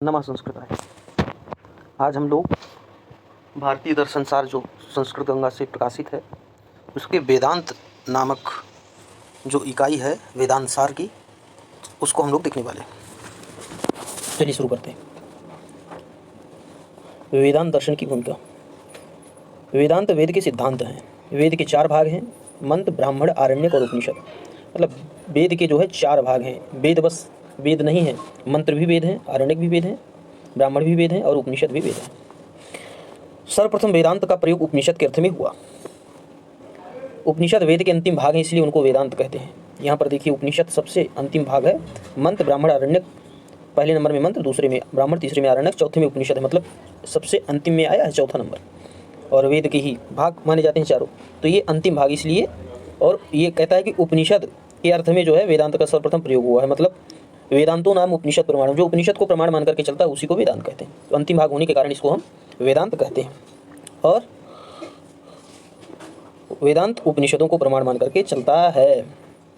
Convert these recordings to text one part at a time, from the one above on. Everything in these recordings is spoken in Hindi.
नमः संस्कृताय। आज हम लोग भारतीय दर्शन सार जो संस्कृत गंगा से प्रकाशित है उसके वेदांत नामक जो इकाई है वेदांत सार की, उसको हम लोग देखने वाले हैं। चलिए शुरू करते हैं। वेदांत दर्शन की भूमिका। वेदांत वेद के सिद्धांत हैं। वेद के 4 भाग हैं: मंत्र, ब्राह्मण, आरण्यक और उपनिषद। मतलब वेद के जो है 4 भाग हैं। वेद बस वेद नहीं है, मंत्र भी वेद हैं, आरण्यक भी वेद हैं, ब्राह्मण भी वेद हैं और उपनिषद भी वेद हैं। सर्वप्रथम वेदांत का प्रयोग उपनिषद के अर्थ में हुआ। उपनिषद वेद के अंतिम भाग हैं, इसलिए उनको वेदांत कहते हैं। यहाँ पर देखिए, उपनिषद सबसे अंतिम भाग है। मंत्र, ब्राह्मण, आरण्यक पहले नंबर में मंत्र, दूसरे में ब्राह्मण, तीसरे में आरण्यक, चौथे में उपनिषद है। मतलब सबसे अंतिम में आया है चौथा नंबर। और वेद के ही भाग माने जाते हैं चारों, तो ये अंतिम भाग इसलिए। और ये कहता है कि उपनिषद के अर्थ में जो है वेदांत का सर्वप्रथम प्रयोग हुआ है। मतलब वेदांतों नाम उपनिषद प्रमाण, जो उपनिषद को प्रमाण मान करके चलता है उसी को वेदांत कहते हैं। तो अंतिम भाग होने के कारण इसको हम वेदांत कहते हैं। और वेदांत उपनिषदों को प्रमाण मान करके चलता है,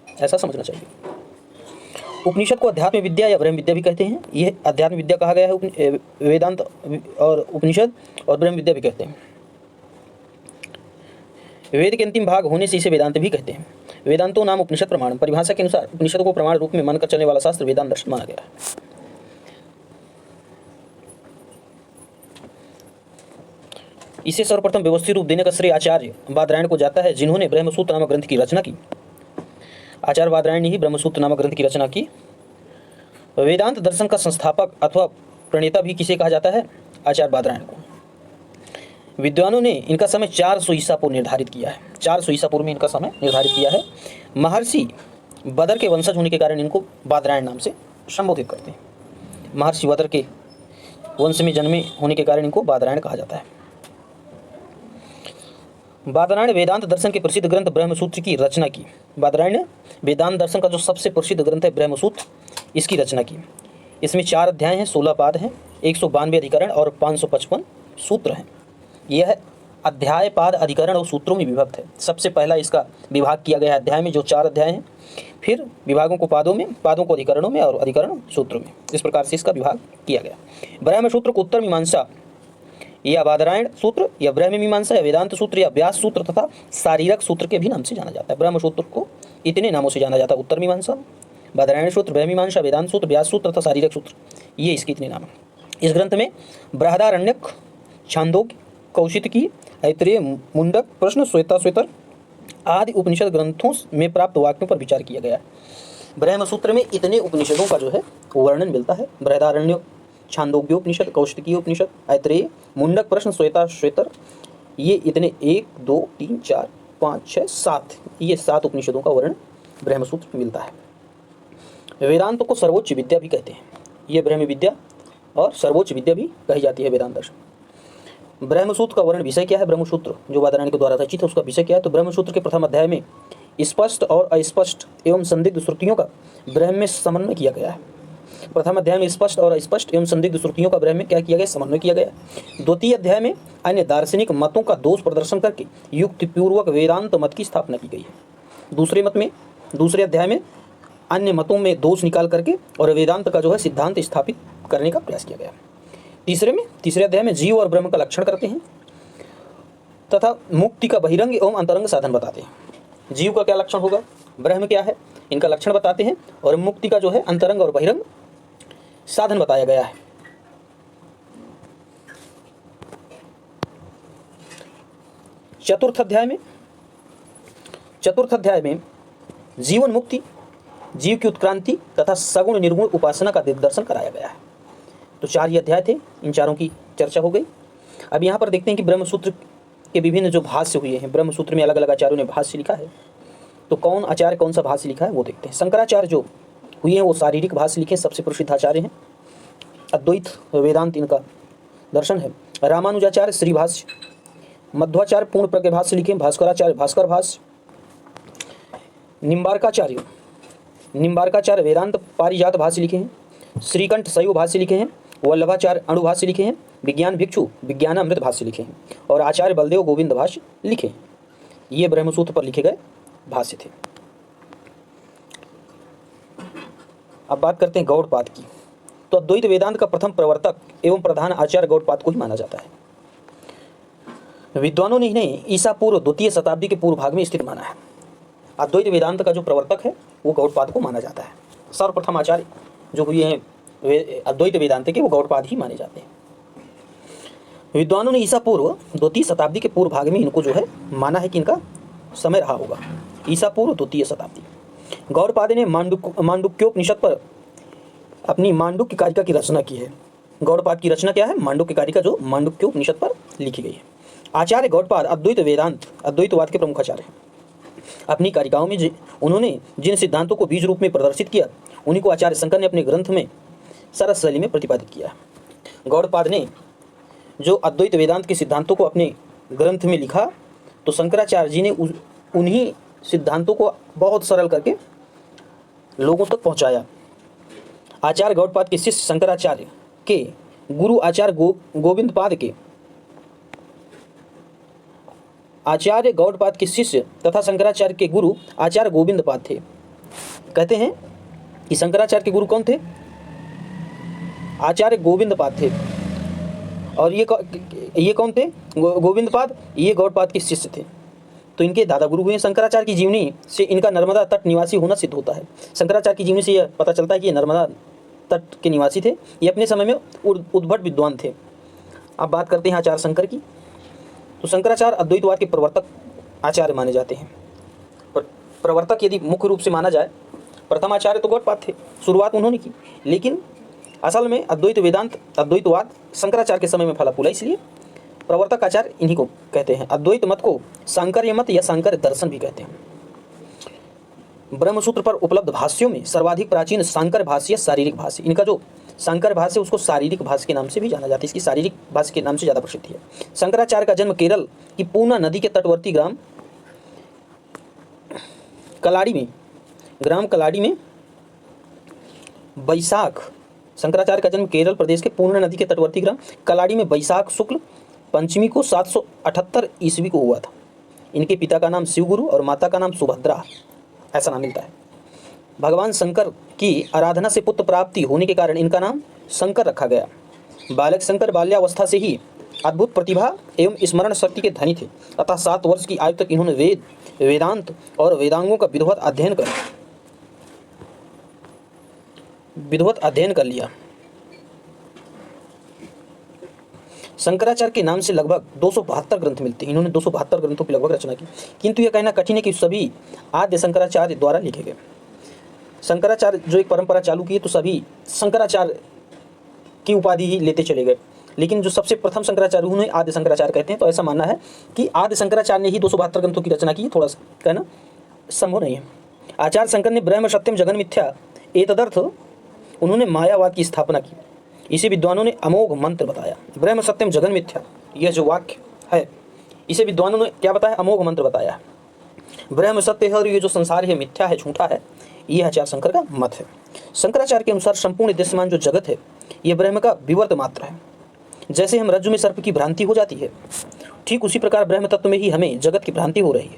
ऐसा समझना चाहिए। उपनिषद को अध्यात्म विद्या या ब्रह्म विद्या भी कहते हैं। यह अध्यात्म विद्या कहा गया है वेदांत, और उपनिषद और ब्रह्म विद्या भी कहते हैं। वेद के अंतिम भाग होने से इसे वेदांत भी कहते हैं। वेदांतों नाम उपनिषद प्रमाण। परिभाषा के अनुसार उपनिषद को प्रमाण रूप में मानकर चलने वाला शास्त्र वेदांत दर्शन माना गया है। इसे सर्वप्रथम व्यवस्थित रूप देने का श्रेय आचार्य बादरायण को जाता है, जिन्होंने ब्रह्मसूत्र नामक ग्रंथ की रचना की। आचार्य बादरायण ने ही ब्रह्मसूत्र नामक ग्रंथ की रचना की। वेदांत दर्शन का संस्थापक अथवा प्रणेता भी किसे कहा जाता है? आचार्य बादरायण को। विद्वानों ने इनका समय 400 ईसा पूर्व निर्धारित किया है। 400 ईसा पूर्व में इनका समय निर्धारित किया है। महर्षि बदर के वंशज होने के कारण इनको बादरायण नाम से संबोधित करते हैं। महर्षि बदर के वंश में जन्मे होने के कारण इनको बादरायण कहा जाता है। बादरायण वेदांत दर्शन के प्रसिद्ध ग्रंथ ब्रह्मसूत्र की रचना की। बादरायण ने वेदांत दर्शन का जो सबसे प्रसिद्ध ग्रंथ है ब्रह्मसूत्र, इसकी रचना की। इसमें 4 अध्याय हैं, 16 पाद हैं, 192 अधिकरण और 555 सूत्र हैं। यह अध्याय, पाद, अधिकरण और सूत्रों में विभक्त है। सबसे पहला इसका विभाग किया गया अध्याय में, जो 4 अध्याय हैं। फिर विभागों को पादों में, पादों को अधिकरणों में और अधिकरण सूत्रों में। इस प्रकार से इसका विभाग किया गया। ब्रह्मसूत्र को उत्तर मीमांसा या बादरायण सूत्र या ब्रह्म मीमांसा या वेदांत सूत्र या व्यास सूत्र तथा शारीरक सूत्र के भी नाम से जाना जाता है। ब्रह्मसूत्र को इतने नामों से जाना जाता है: उत्तर मीमांसा, बादरायण सूत्र, ब्रह्म मीमांसा, वेदांत सूत्र, व्यास सूत्र तथा शारीरक सूत्र। ये इसके इतने नाम हैं। इस ग्रंथ में बृहदारण्यक, छांदोग्य, कौशितकी, ऐतरेय, मुंडक, प्रश्न, श्वेताश्वेतर आदि उपनिषद ग्रंथों में प्राप्त वाक्यों पर विचार किया गया है। ब्रह्मसूत्र में इतने उपनिषदों का जो है वर्णन मिलता है। बृहदारण्यक, छांदोग्योपनिषद, कौशितकी उपनिषद, ऐतरेय, मुंडक, प्रश्न, श्वेताश्वेतर, ये इतने 1 2 3 4 5 6 7, ये 7 उपनिषदों का वर्णन ब्रह्मसूत्र में मिलता है। वेदांत को सर्वोच्च विद्या भी कहते हैं। ये ब्रह्म विद्या और सर्वोच्च विद्या भी कही जाती है वेदांत दर्शन। ब्रह्मसूत्र का वर्णन विषय क्या है? ब्रह्मसूत्र जो बादरायण के द्वारा रचित है उसका विषय क्या है? तो ब्रह्मसूत्र के प्रथम अध्याय में स्पष्ट और अस्पष्ट एवं संदिग्ध श्रुतियों का ब्रह्म में समन्वय किया गया है। प्रथम अध्याय में स्पष्ट और अस्पष्ट एवं संदिग्ध श्रुतियों का ब्रह्म में क्या किया गया? समन्वय किया गया। द्वितीय अध्याय में अन्य दार्शनिक मतों का दोष प्रदर्शन करके युक्तिपूर्वक वेदांत मत की स्थापना की गई है। दूसरे अध्याय में अन्य मतों में दोष निकाल करके और वेदांत का जो है सिद्धांत स्थापित करने का प्रयास किया गया। तीसरे अध्याय में जीव और ब्रह्म का लक्षण करते हैं तथा मुक्ति का बहिरंग एवं अंतरंग साधन बताते हैं। जीव का क्या लक्षण होगा, ब्रह्म क्या है, इनका लक्षण बताते हैं, और मुक्ति का जो है अंतरंग और बहिरंग साधन बताया गया है। चतुर्थ अध्याय में जीवन मुक्ति, जीव की उत्क्रांति तथा सगुण निर्गुण उपासना का दिग्दर्शन कराया गया है। तो 4 ये अध्याय थे, इन चारों की चर्चा हो गई। अब यहाँ पर देखते हैं कि ब्रह्मसूत्र के विभिन्न जो भाष्य हुए हैं, ब्रह्मसूत्र में अलग अलग आचार्यों ने भाष्य लिखा है। तो कौन आचार्य कौन सा भाष्य लिखा है वो देखते हैं। शंकराचार्य जो हुए हैं वो शारीरिक भाष्य लिखे, सबसे प्रसिद्ध आचार्य हैं। अद्वैत वेदांत इनका दर्शन है। रामानुजाचार्य श्री भाष्य, मध्वाचार्य पूर्ण प्रज्ञ भाष्य लिखे, भास्कराचार्य भास्कर भाष्य, निम्बारकाचार्य वेदांत पारिजात भाष्य लिखे हैं, श्रीकंठ शैव भाष्य लिखे हैं, वल्लभाचार्य अणु भाष्य लिखे हैं, विज्ञान भिक्षु विज्ञानामृत भाष्य लिखे हैं, और आचार्य बलदेव गोविंद भाष्य लिखे हैं। ये ब्रह्मसूत्र पर लिखे गए भाष्य थे। अब बात करते हैं गौड़पाद की। तो अद्वैत वेदांत का प्रथम प्रवर्तक एवं प्रधान आचार्य गौड़पाद को ही माना जाता है। विद्वानों ने इन्हें ईसा पूर्व 2वीं शताब्दी के पूर्व भाग में स्थित माना है। अद्वैत वेदांत का जो प्रवर्तक है वो गौड़पाद को माना जाता है। सर्वप्रथम आचार्य जो हुए हैं अद्वैत वेदांत के वो गौड़पाद ही माने जाते हैं। विद्वानों ने ईसा पूर्व 2वीं शताब्दी के पूर्व भाग में इनको जो है माना है कि इनका समय रहा होगा, ईसा पूर्व 2वीं शताब्दी। गौड़पाद ने मांडुक्योपनिषद पर अपनी मांडुक्य कारिका की रचना की है। गौड़पाद की रचना क्या है? मांडुक्य कारिका, जो मांडुक्योपनिषद पर लिखी गई है। आचार्य गौड़पाद अद्वैतवाद के प्रमुख आचार्य हैं। अपनी कारिकाओं में उन्होंने जिन सिद्धांतों को बीज रूप में प्रदर्शित किया उन्हीं को आचार्य शंकर ने अपने ग्रंथ में सरस शैली में प्रतिपादित किया है। गौड़पाद ने जो अद्वैत वेदांत के सिद्धांतों को अपने ग्रंथ में लिखा तो शंकराचार्य जी ने उन्हीं सिद्धांतों को बहुत सरल करके लोगों तक पहुंचाया। आचार्य गौड़पाद के शिष्य शंकराचार्य के गुरु आचार्य गोविंदपाद के आचार्य गौड़पाद के शिष्य तथा शंकराचार्य के गुरु आचार्य गोविंदपाद थे। कहते हैं कि शंकराचार्य के गुरु कौन थे? आचार्य गोविंदपाद थे। और ये कौन थे? गोविंदपाद, ये गौड़पाद के शिष्य थे। तो इनके दादा गुरु हुए। शंकराचार्य की जीवनी से इनका नर्मदा तट निवासी होना सिद्ध होता है। शंकराचार्य की जीवनी से यह पता चलता है कि ये नर्मदा तट के निवासी थे। ये अपने समय में उद्भट विद्वान थे। अब बात करते हैं आचार्य शंकर की। तो शंकराचार्य अद्वैतवाद के प्रवर्तक आचार्य माने जाते हैं। प्रवर्तक यदि मुख्य रूप से माना जाए, प्रथम आचार्य तो गौड़पाद थे, शुरुआत उन्होंने की, लेकिन असल में अद्वैतवाद शंकराचार्य के समय में फला फूला, इसलिए प्रवर्तक आचार्य इन्हीं को कहते हैं। अद्वैत मत को सांकर्य मत या सांकर्य दर्शन भी कहते हैं। ब्रह्मसूत्र पर उपलब्ध भाष्यों में सर्वाधिक प्राचीन सांकर भाष्य या शारीरिक भाष्य, इनका जो सांकर भाष्य उसको शारीरिक भाष्य के नाम से भी जाना जाता है। इसकी शारीरिक भाष्य के नाम से ज़्यादा प्रसिद्धि है। शंकराचार्य का जन्म केरल की पूर्णा नदी के तटवर्ती ग्राम कलाड़ी में बैसाख शंकराचार्य का जन्म केरल प्रदेश के पूर्णा नदी के तटवर्ती ग्राम कलाड़ी में बैसाख शुक्ल पंचमी को 778 ईस्वी को हुआ था। इनके पिता का नाम शिवगुरु और माता का नाम सुभद्रा, ऐसा नाम मिलता है। भगवान शंकर की आराधना से पुत्र प्राप्ति होने के कारण इनका नाम शंकर रखा गया। बालक शंकर बाल्यावस्था से ही अद्भुत प्रतिभा एवं स्मरण शक्ति के धनी थे अतः 7 वर्ष की आयु तक इन्होंने वेदांत और वेदांगों का विधिवत अध्ययन कर लिया। शंकराचार्य के नाम से लगभग 272 ग्रंथ मिलते हैं। इन्होंने 272 ग्रंथों की लगभग रचना की, किंतु यह कहना कठिन है कि सभी आद्य शंकराचार्य द्वारा लिखे गए। शंकराचार्य जो एक परंपरा चालू की तो सभी शंकराचार्य की उपाधि ही लेते चले गए, लेकिन जो सबसे प्रथम शंकराचार्य उन्हें आद्य शंकराचार्य कहते हैं। तो ऐसा मानना है कि आद्य शंकराचार्य ने ही 272 ग्रंथों की रचना की, थोड़ा सा कहना संभव नहीं है। आचार्य शंकर ने ब्रह्म सत्यम जगन मिथ्या एतदर्थ उन्होंने मायावाद की स्थापना की। इसे विद्वानों ने अमोघ मंत्र बताया। ब्रह्म सत्यम जगन मिथ्या, यह जो वाक्य है इसे विद्वानों ने क्या बताया? अमोघ मंत्र बताया। ब्रह्म सत्य है और ये जो संसार है मिथ्या है, झूठा है, यह आचार्य शंकर का मत है। शंकराचार्य के अनुसार संपूर्ण दृश्यमान जो जगत है यह ब्रह्म का विवर्त मात्र है। जैसे हम रज्जु में सर्प की भ्रांति हो जाती है, ठीक उसी प्रकार ब्रह्म तत्व में ही हमें जगत की भ्रांति हो रही है।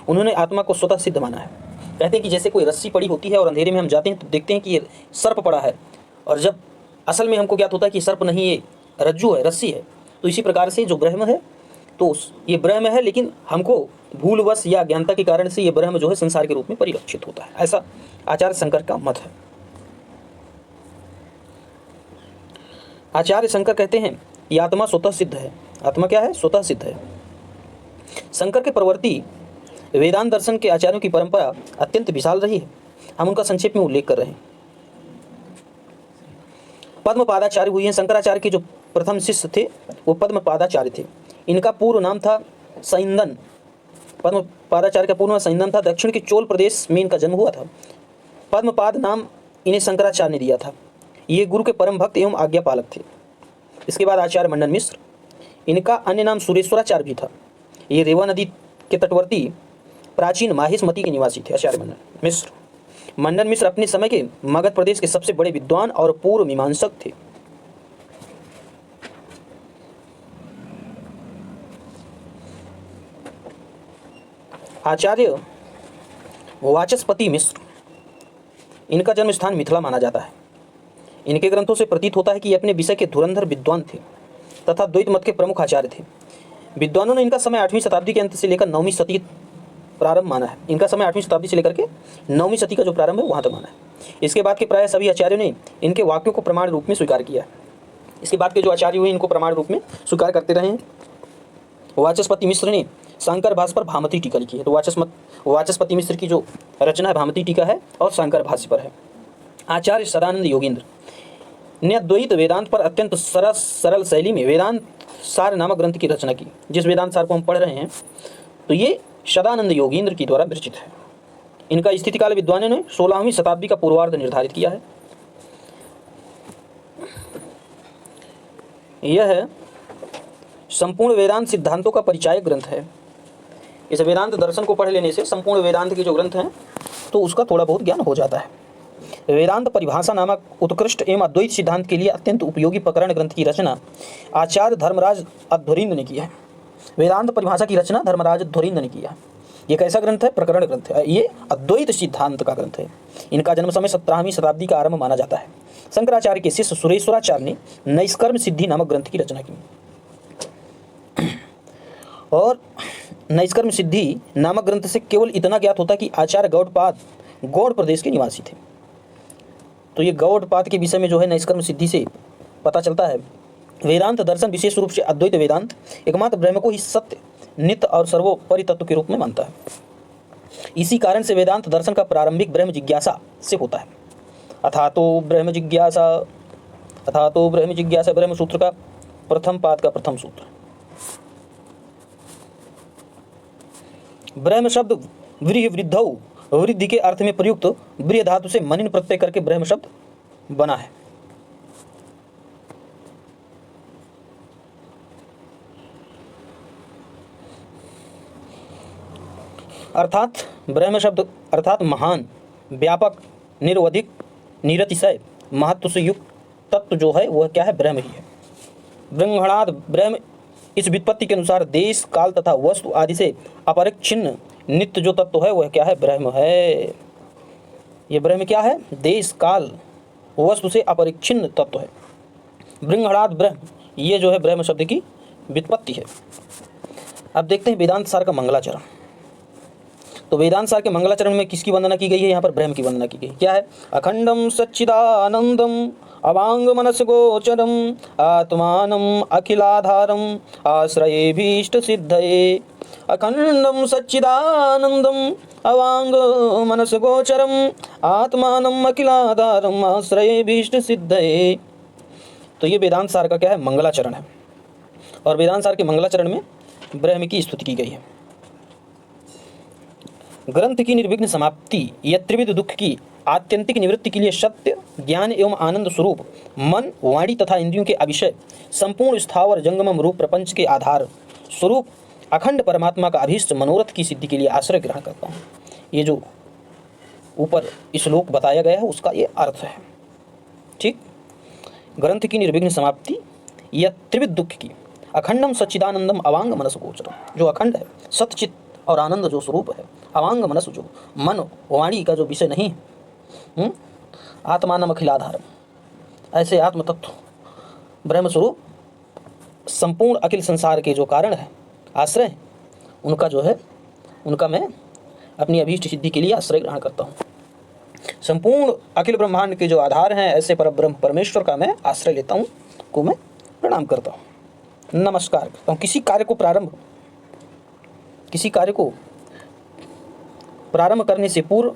उन्होंने आत्मा को स्वतः सिद्ध माना है। कहते हैं कि जैसे कोई रस्सी पड़ी होती है और अंधेरे में हम जाते हैं तो देखते हैं कि ये सर्प पड़ा है, और जब असल में हमको ज्ञात होता है कि सर्प नहीं, ये रज्जु है, रस्सी है। तो इसी प्रकार से जो ब्रह्म है तो ये ब्रह्म है, लेकिन हमको भूलवश या अज्ञानता के कारण से ये ब्रह्म जो है संसार के रूप में परिलक्षित होता है। ऐसा आचार्य शंकर का मत है। आचार्य शंकर कहते हैं ये आत्मा स्वतः सिद्ध है। आत्मा क्या है? स्वतः सिद्ध है। शंकर के प्रवर्ती वेदांत दर्शन के आचार्यों की परंपरा अत्यंत विशाल रही है। हम उनका संक्षेप में उल्लेख कर रहे हैं। पद्मपादाचार्य हुए हैं। शंकराचार्य के जो प्रथम शिष्य थे वो पद्मपादाचार्य थे। इनका पूर्व नाम था सैंदन। पद्मपादाचार्य का पूर्व नाम सैंदन था। दक्षिण के चोल प्रदेश में इनका जन्म हुआ था। पद्मपाद नाम इन्हें शंकराचार्य ने दिया था। ये गुरु के परम भक्त एवं आज्ञा पालक थे। इसके बाद आचार्य मंडन मिश्र, इनका अन्य नाम सुरेश्वराचार्य भी था। ये रेवा नदी के तटवर्ती प्राचीन माहिष्मती के निवासी थे। आचार्य मंडन मिश्र अपने समय के मगध प्रदेश के सबसे बड़े विद्वान और पूर्व मीमांसक थे। आचार्य वाचस्पति मिश्र, इनका जन्म स्थान मिथिला माना जाता है। इनके ग्रंथों से प्रतीत होता है कि ये अपने विषय के धुरंधर विद्वान थे तथा द्वैत मत के प्रमुख आचार्य थे। विद्वानों ने इनका समय 8वीं शताब्दी के अंत से लेकर 9वीं सदी प्रारंभ माना है। इनका समय 8वीं शताब्दी से लेकर के 9वीं सदी का जो प्रारंभ है वहाँ तक माना है। इसके बाद के प्राय सभी आचार्यों ने इनके वाक्यों को प्रमाण रूप में स्वीकार किया है। इसके बाद के जो आचार्य हुए इनको प्रमाण रूप में स्वीकार करते रहे हैं। वाचस्पति मिश्र ने शंकर भाष्य पर भामती टीका लिखी है। तो वाचस्पति मिश्र की जो रचना है भामती टीका है और शंकर भाष्य पर है। आचार्य सदानंद योगींद्र ने अद्वैत वेदांत पर अत्यंत सरल शैली में वेदांत सार नामक ग्रंथ की रचना की। जिस वेदांत सार को हम पढ़ रहे हैं तो ये सदानंद योगींद्र की द्वारा विरचित है। इनका स्थितिकाल विद्वानों ने 16वीं शताब्दी का पूर्वार्ध निर्धारित किया है। यह संपूर्ण वेदांत सिद्धांतों का परिचायक ग्रंथ है। इस वेदांत दर्शन को पढ़ लेने से संपूर्ण वेदांत के जो ग्रंथ हैं तो उसका थोड़ा बहुत ज्ञान हो जाता है। वेदांत परिभाषा नामक उत्कृष्ट एवं अद्वैत सिद्धांत के लिए अत्यंत उपयोगी प्रकरण ग्रंथ की रचना आचार्य धर्मराज अध्वरीन्द्र ने की है। वेदांत परिभाषा की रचना धर्मराज अध्वरीन्द्र ने किया है। ये कैसा ग्रंथ है? प्रकरण ग्रंथ है। ये अद्वैत सिद्धांत का ग्रंथ है। इनका जन्म समय 17वीं शताब्दी का आरंभ माना जाता है। शंकराचार्य के शिष्य सुरेश्वराचार्य ने नैष्कर्म सिद्धि नामक ग्रंथ की रचना की और नैष्कर्म सिद्धि नामक ग्रंथ से केवल इतना ज्ञात होता कि आचार्य गौड़पाद गौड़ प्रदेश के निवासी थे। तो ये गौड़पाद के विषय में जो है नैष्कर्म सिद्धि से पता चलता है। वेदांत दर्शन विशेष रूप से अद्वैत वेदांत एकमात्र ब्रह्म को ही सत्य, नित्य और सर्वोपरि तत्व के रूप में मानता है। इसी कारण से वेदांत दर्शन का प्रारंभिक ब्रह्म जिज्ञासा से होता है। अथातो ब्रह्म जिज्ञासा ब्रह्म सूत्र का प्रथम पाद का प्रथम सूत्र। ब्रह्म शब्द व्रीहि वृद्धौ वृद्धि के अर्थ में प्रयुक्त ब्रिय धातु से मनिन प्रत्यय करके ब्रह्म शब्द बना है। अर्थात ब्रह्म शब्द अर्थात महान, व्यापक, निरवधिक, निरतिशय, महत्व से युक्त तत्व जो है वह क्या है? ब्रह्म ही है। ब्रह्मणाद ब्रह्म इस व्युत्पत्ति के अनुसार देश, काल तथा वस्तु आदि से अपरिच्छिन्न नित्य जो तत्व है वह क्या है? ब्रह्म है। ये ब्रह्म क्या है? देश, काल, वस्तु से अपरिच्छिन्न तत्व है। ब्रह्मणाद ब्रह्म, ये जो है ब्रह्म शब्द की व्युत्पत्ति है। अब देखते हैं वेदांत सार का मंगलाचरण। तो वेदांत सार के मंगलाचरण में किसकी वंदना की गई है? यहाँ पर ब्रह्म की वंदना की गई। क्या है? अखंडम सच्चिदानंदम अवांग मनस गोचरम आत्मानम अखिलाधारम आश्रयेभीष्ट सिद्धये। अखंडम सच्चिदानंदम अवांग मनस गोचरम आत्मानम अखिलाधारम आश्रयेभीष्ट सिद्धये। तो ये वेदांत सार का क्या है? मंगलाचरण है। और वेदांत सार के मंगलाचरण में ब्रह्म की स्तुति की गई है। ग्रंथ की निर्विघ्न समाप्ति या त्रिविध दुख की आत्यंतिक निवृत्ति के लिए सत्य, ज्ञान एवं आनंद स्वरूप मन, वाणी तथा इंद्रियों के अविषय संपूर्ण स्थावर जंगमम रूप प्रपंच के आधार स्वरूप अखंड परमात्मा का अभीष्ट मनोरथ की सिद्धि के लिए आश्रय ग्रहण करता हूँ। ये जो ऊपर श्लोक बताया गया है उसका ये अर्थ है। ठीक। ग्रंथ की निर्विघ्न समाप्ति या त्रिविध दुख की अखंडम सच्चिदानंदम अवांग मनस गोचरम, जो अखंड है, सतचित और आनंद जो स्वरूप है, अवांग मनस जो मन वाणी का जो विषय नहीं है, आत्मानम अखिलाधारम, ऐसे आत्म तत्व ब्रह्म स्वरूप संपूर्ण अखिल संसार के जो कारण है, आश्रय, उनका जो है उनका मैं अपनी अभीष्ट सिद्धि के लिए आश्रय ग्रहण करता हूँ। संपूर्ण अखिल ब्रह्मांड के जो आधार हैं ऐसे परब्रह्म परमेश्वर का मैं आश्रय लेता हूँ, को मैं प्रणाम करता हूँ, नमस्कार करता हूँ। किसी कार्य को प्रारंभ करने से पूर्व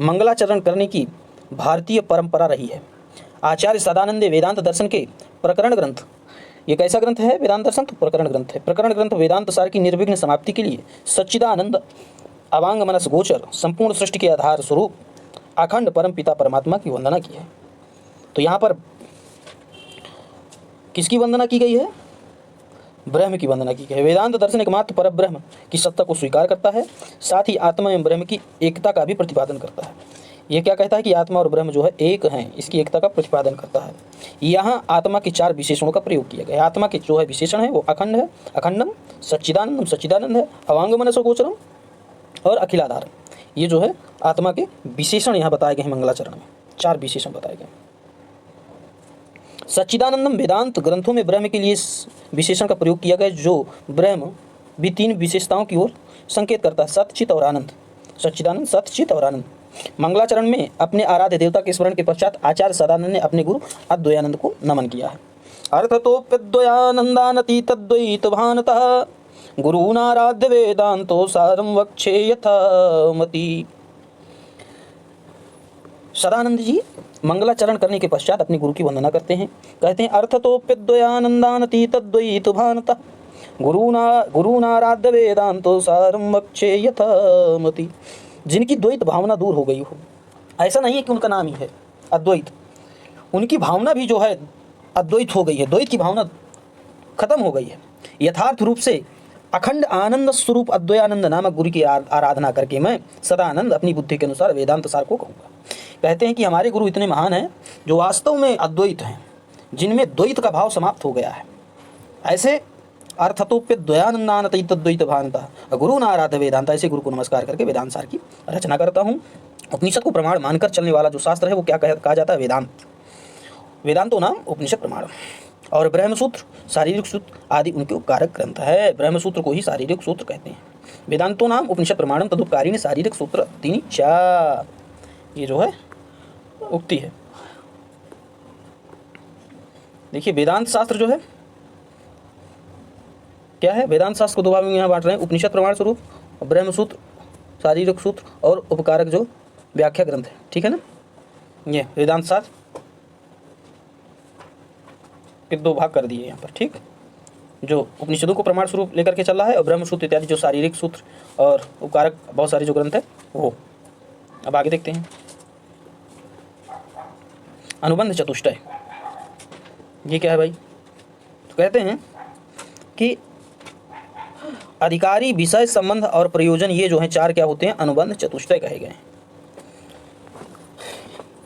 मंगलाचरण करने की भारतीय परंपरा रही है। आचार्य सदानंद वेदांत दर्शन के प्रकरण ग्रंथ, ये कैसा ग्रंथ है? वेदांत दर्शन तो प्रकरण ग्रंथ है। प्रकरण ग्रंथ वेदांत सार की निर्विघ्न समाप्ति के लिए सच्चिदानंद अवांग मनस गोचर संपूर्ण सृष्टि के आधार स्वरूप अखंड परम पिता परमात्मा की वंदना की है। तो यहाँ पर किसकी वंदना की गई है? ब्रह्म की वंदना की गई है। वेदांत दर्शन एकमात्र पर ब्रह्म की सत्ता को स्वीकार करता है, साथ ही आत्मा एवं ब्रह्म की एकता का भी प्रतिपादन करता है। ये क्या कहता है कि आत्मा और ब्रह्म जो है एक हैं, इसकी एकता का प्रतिपादन करता है। यहाँ आत्मा के 4 विशेषणों का प्रयोग किया गया है। आत्मा के जो है विशेषण है वो अखंड है, अखंडम, सच्चिदानंदम, सच्चिदानंद है, अवांग मनसो गोचरम और अखिलाधार। ये जो है आत्मा के विशेषण यहाँ बताए गए हैं मंगलाचरण में, 4 विशेषण बताए गए। सच्चिदानंदम वेदांत ग्रंथों में ब्रह्म के लिए इस विशेषण का प्रयोग किया गया जो ब्रह्म भी तीन विशेषताओं की ओर संकेत करता है, सत्य, चित और आनंद। सच्चिदानंद, सत्य, चित और आनंद। मंगलाचरण में अपने आराध्य देवता के स्मरण के पश्चात आचार्य सदानंद ने अपने गुरु अद्वैयानंद को नमन किया है। अर्थतोप्यद्वयानंदानति तद्वैत भानतः गुरूनाराध्य वेदांतो सारं वक्षे यथामति। सदानंद जी मंगलाचरण करने के पश्चात अपने गुरु की वंदना करते हैं। कहते हैं अर्थतोप्यद्वयानंदानति तद्वैत भानतः गुरूनाराध्य वेदांतो सारं वक्षे यथामति। जिनकी द्वैत भावना दूर हो गई हो, ऐसा नहीं है कि उनका नाम ही है अद्वैत, उनकी भावना भी जो है अद्वैत हो गई है, द्वैत की भावना खत्म हो गई है। यथार्थ रूप से अखंड आनंद स्वरूप अद्वैयानंद नामक गुरु की आराधना करके मैं सदानंद अपनी बुद्धि के अनुसार वेदांत सार को कहूँगा। कहते हैं कि हमारे गुरु इतने महान हैं जो वास्तव में अद्वैत हैं, जिनमें द्वैत का भाव समाप्त हो गया है। ऐसे अर्थतोप्य द्वयानंदानति तद्वैत भानतः गुरूनाराध्य वेदांत, ऐसे गुरु को नमस्कार करके वेदांत सार की रचना करता हूँ। उपनिषद को प्रमाण मानकर चलने वाला जो शास्त्र है वो क्या कहा जाता है? वेदांत। वेदांतो नाम उपनिषद प्रमाण। और ब्रह्मसूत्र, शारीरिक सूत्र आदि उनके उपकारक ग्रंथ है। ब्रह्मसूत्र को ही शारीरिक सूत्र कहते हैं। वेदांतो नाम उपनिषद प्रमाणम तदुपकारी शारीरिक सूत्र तीन चा, ये जो है उक्ति है। देखिए वेदांत शास्त्र जो है क्या है? वेदांत शास्त्र को दो भाग में यहाँ बांट रहे हैं, उपनिषद प्रमाण स्वरूप, ब्रह्मसूत्र शारीरिक सूत्र और उपकारक जो व्याख्या ग्रंथ है। ठीक है ना? ये वेदांत शास्त्र के दो भाग कर दिए यहाँ पर। ठीक, जो उपनिषदों को प्रमाण स्वरूप लेकर के चल रहा है और ब्रह्मसूत्र इत्यादि जो शारीरिक सूत्र और उपकारक बहुत सारे जो ग्रंथ है वो। अब आगे देखते हैं अनुबंध चतुष्टय। ये क्या है भाई? तो कहते हैं कि अधिकारी, विषय, संबंध और प्रयोजन, ये जो हैं चार क्या होते हैं? अनुबंध चतुष्टय कहे गए हैं।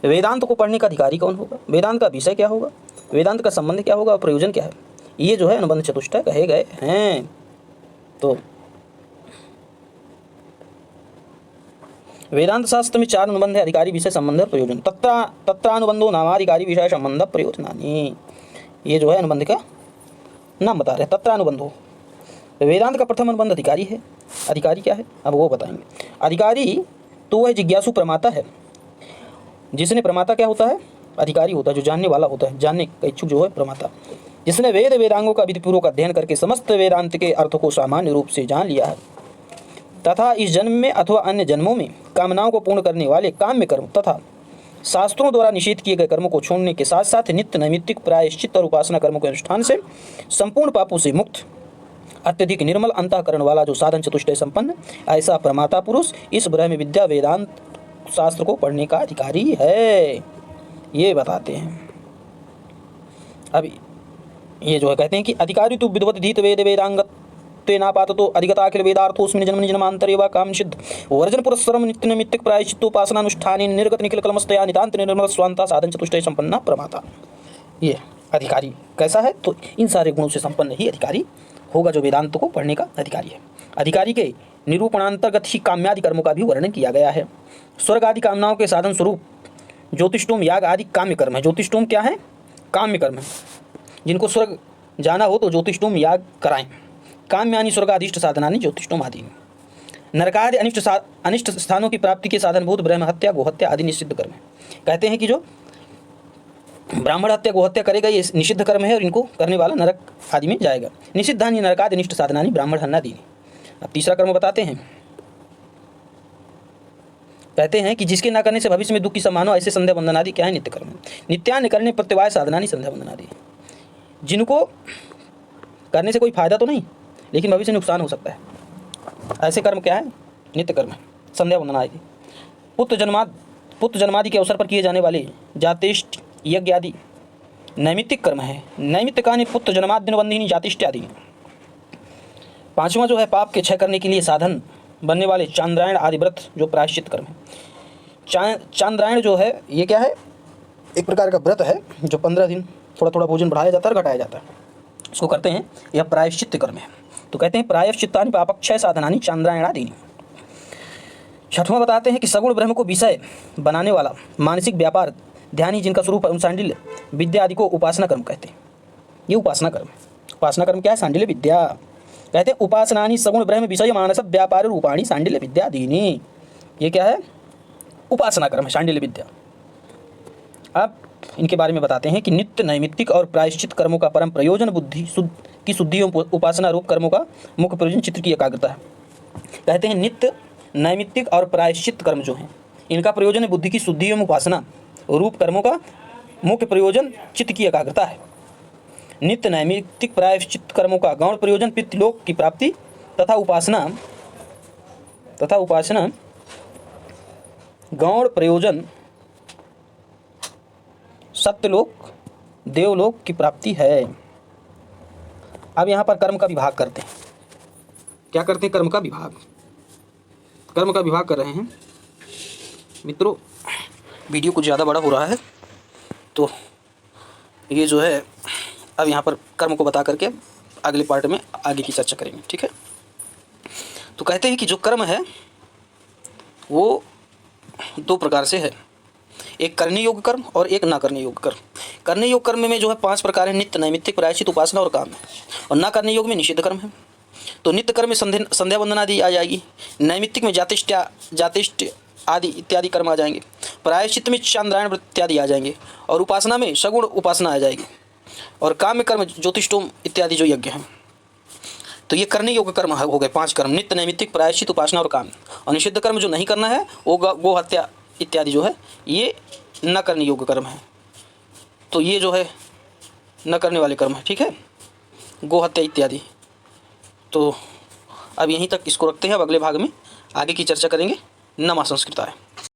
वेदांत को पढ़ने का अधिकारी कौन होगा? वेदांत का विषय क्या होगा? वेदांत का संबंध क्या होगा और प्रयोजन क्या है? ये जो है अनुबंध चतुष्टय कहे गए हैं। तो वेदांत शास्त्र में चार अनुबंध है, अधिकारी, विषय, संबंध और प्रयोजन। तत्रानुबंधो नामाधिकारी विषय संबंध प्रयोजनानि। ये जो है अनुबंध का नाम बता रहे हैं, तत्रानुबंधो। वेदांत का प्रथम अनुबंध अधिकारी है। अधिकारी क्या है अब वो बताएंगे। अधिकारी तो वह जिज्ञासु प्रमाता है, जिसने, प्रमाता क्या होता है? अधिकारी होता है जो जानने वाला होता है, जानने का इच्छुक जो है प्रमाता, जिसने वेद वेदांगों का विधिपूर्वक अध्ययन करके समस्त वेदांत के अर्थ को सामान्य रूप से जान लिया है तथा इस जन्म में अथवा अन्य जन्मों में कामनाओं को पूर्ण करने वाले काम्य कर्म तथा शास्त्रों द्वारा निषेध किए गए कर्मों को छोड़ने के साथ साथ नित्य नैमित्तिक प्रायश्चित और उपासना कर्मों के अनुष्ठान से संपूर्ण पापों से मुक्त अत्यधिक निर्मल अंतःकरण वाला जो साधन चतुष्टय संपन्न, ऐसा प्रमाता पुरुष इस ब्रह्म विद्या वेदांत शास्त्र को पढ़ने का अधिकारी है। ये बताते हैं। अब ये जो है कहते हैं कि अधिकारी तो विद्वत धीत वेद वेदांगत नापातो अधिगताखिल वेदार्थोस्मिन् जन्मनि जन्मांतरे वा काम सिद्ध वर्जन पुरस्सरम नित्य नैमित्तिक प्रायश्चित्तोपासनानुष्ठाने निर्गत निखिल कलमस्तया नितांत निर्मल स्वांता साधन चतुष्टय संपन्ना प्रमाता। ये अधिकारी कैसा है? तो इन सारे गुणों से संपन्न ही अधिकारी होगा जो वेदांत को पढ़ने का अधिकारी है। अधिकारी के निरूपणांतर्गत ही काम्यादि कर्मों का भी वर्णन किया गया है। स्वर्ग आदि कामनाओं के साधन स्वरूप ज्योतिष्टोम याग आदि काम्य कर्म है। ज्योतिष्टोम क्या है? काम्य कर्म है। जिनको स्वर्ग जाना हो तो ज्योतिष्टोम याग कराएं। काम्यानि स्वर्गाधिष्ट साधनानि ज्योतिष्टोम आदि। नरकादि अनिष्ट स्थानों की प्राप्ति के साधनभूत ब्रह्म हत्या, गोहत्या आदि निषिद्ध कर्म है। कहते हैं कि जो ब्राह्मण हत्या गोहत्या करेगा ये निषिद्ध कर्म है और इनको करने वाला नरक आदि में जाएगा। निषिद्धानि नरकादि अनिष्ट साधनानि ब्राह्मण हन्नादि। अब तीसरा कर्म बताते हैं। कहते हैं कि जिसके न करने से भविष्य में दुख की संभावना, ऐसे संध्या वंदन आदि क्या है? नित्य कर्म। नित्यान्य करने प्रत्यवाय साधनानि संध्या वंदन आदि। जिनको करने से कोई फायदा तो नहीं लेकिन भविष्य में नुकसान हो सकता है, ऐसे कर्म क्या है? नित्य कर्म है, संध्या वंदना आदि। पुत्र जन्मादि के अवसर पर किए जाने वाले जातेष्ट यज्ञ आदि नैमित्तिक कर्म है। नैमित्तिकानि पुत्र जन्माद्यन बंधिनी जातिष्ट आदि। पांचवा जो है पाप के क्षय करने के लिए साधन बनने वाले चांद्रायण आदि व्रत जो प्रायश्चित कर्म है। चांद्रायण जो है ये क्या है? एक प्रकार का व्रत है जो 15 दिन थोड़ा थोड़ा भोजन बढ़ाया जाता है और घटाया जाता है, उसको करते हैं, यह प्रायश्चित कर्म है। तो कहते हैं प्रायश्चित्तानि पापक्षय साधनानि चांद्रायणादीनि। छठवां बताते हैं कि सगुण ब्रह्म को विषय बनाने वाला मानसिक व्यापार ध्यान ही जिनका स्वरूप है, सांडिल्य विद्या आदि को उपासना कर्म कहते हैं। ये उपासना कर्म है। उपासना कर्म क्या है? सांडिल्य विद्या कहते हैं। उपासनानि सगुण ब्रह्म विषय मानस व्यापार रूपाणी सांडिल्य विद्या दीनी। ये क्या है? उपासना कर्म है, सांडिल्य विद्या। अब इनके बारे में बताते हैं कि नित्य नैमित्तिक और प्रायश्चित कर्मों का परम प्रयोजन बुद्धि की शुद्धि एवं उपासना रूप कर्मों का मुख्य प्रयोजन चित्त की एकाग्रता है। कहते हैं नित्य नैमित्तिक और प्रायश्चित कर्म जो हैं, इनका प्रयोजन है बुद्धि की शुद्धि एवं उपासना रूप कर्मों का मुख्य प्रयोजन चित्त की एकाग्रता है। नित्य नैमित्तिक प्रायश्चित कर्मों का गौण प्रयोजन पितृलोक की प्राप्ति तथा उपासना गौण प्रयोजन सत्यलोक देवलोक की प्राप्ति है। अब यहाँ पर कर्म का विभाग करते हैं। क्या करते हैं? कर्म का विभाग कर रहे हैं। मित्रों, वीडियो कुछ ज़्यादा बड़ा हो रहा है, तो ये जो है अब यहाँ पर कर्म को बता करके अगले पार्ट में आगे की चर्चा करेंगे, ठीक है। तो कहते हैं कि जो कर्म है वो दो प्रकार से है, एक करने योग्य कर्म और एक ना करने योग्य कर्म। करने योग्य कर्म में जो है 5 प्रकार है, नित्य नैमित्तिक प्रायश्चित उपासना और काम है। और ना करने योग्य में निषिद्ध कर्म है। तो नित्य कर्म में संध्या वंदना आदि आ जाएगी, नैमित्तिक में जातिष्ठ आदि इत्यादि कर्म आ जाएंगे, प्रायश्चित में चांद्रायण व्रत इत्यादि आ जाएंगे, और उपासना में सगुण उपासना आ जाएगी, और काम में कर्म ज्योतिषोम इत्यादि जो यज्ञ हैं। तो ये करने योग्य कर्म हो गए 5 कर्म, नित्य नैमित्तिक प्रायश्चित उपासना और काम। और निषिद्ध कर्म जो नहीं करना है वो गो हत्या इत्यादि जो है ये न करने योग्य कर्म है। तो ये जो है न करने वाले कर्म है, ठीक है, गो हत्या इत्यादि। तो अब यहीं तक इसको रखते हैं। अब अगले भाग में आगे की चर्चा करेंगे। नमः संस्कृताय।